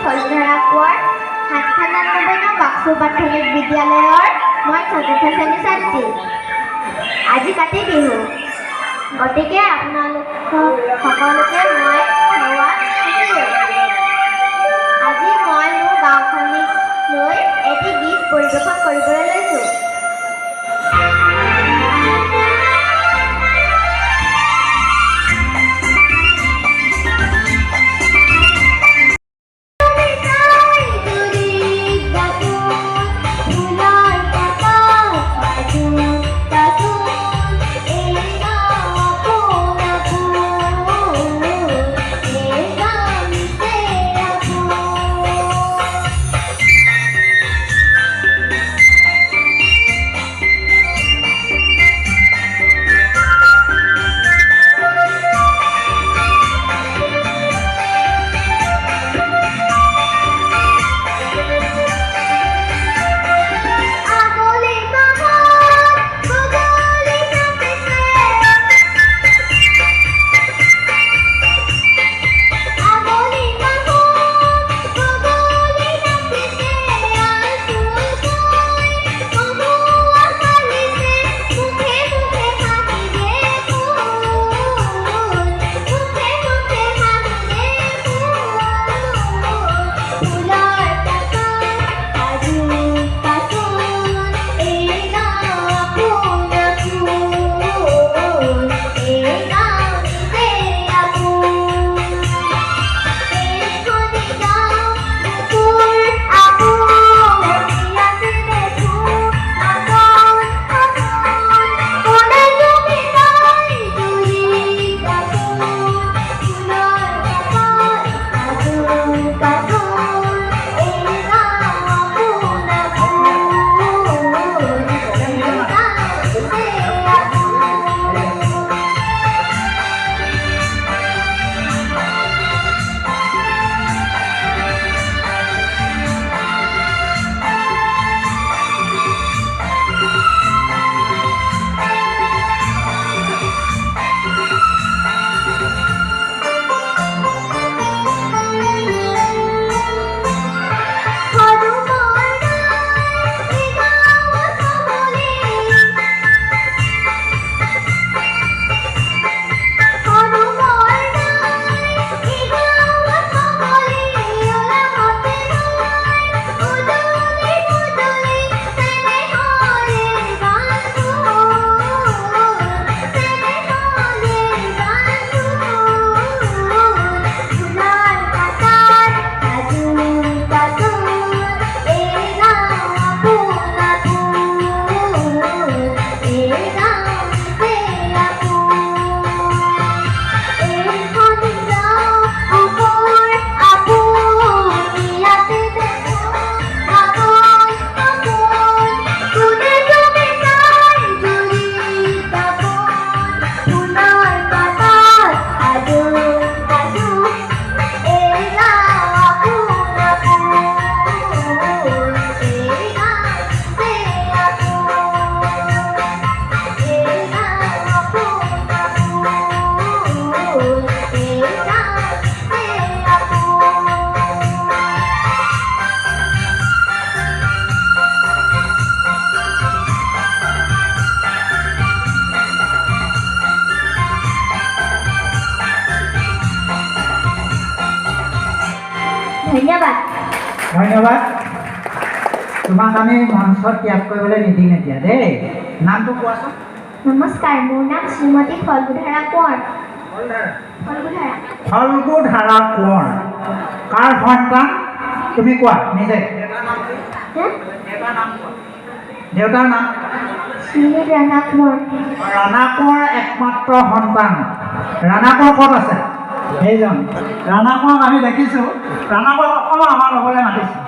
ফলধাৰা কোঁৱৰ 799 নং বাক্সু প্ৰাথমিক বিদ্যালয়ৰ মই চতুৰ্থ শ্ৰেণীৰ ছাত্ৰী। আজি কাতি বিহু, গতিকে আপোনালোক সকলোকে মই সেৱা জনাইছোঁ। আজি মই মোৰ গাঁওখনক লৈ এটি গীত পৰিৱেশন কৰিবলৈ লৈছোঁ। ধন্যবাদ। ধন্যবাদ। তোমাক আমি মঞ্চত ত্যাগ কৰিবলৈ নিদিম এতিয়া দেই। নামটো কোৱাচোন। নমস্কাৰ, মোৰ নাম শ্ৰীমতী ফলগুধাৰা কোঁৱৰ। ফলগুধাৰা কোঁৱৰ কাৰ সন্তান তুমি কোৱা নিজে? দেউতাৰ নাম? শ্ৰী ৰাণা কোঁৱৰ। ৰাণা কোঁৱৰ একমাত্ৰ সন্তান। ৰাণা কোঁৱৰ ক'ত আছে? সেইজন ৰাণা কোঁৱৰক আমি দেখিছোঁ। ৰাণা কোঁৱৰক অকণমান আমাৰ লগলৈ মাতিছোঁ।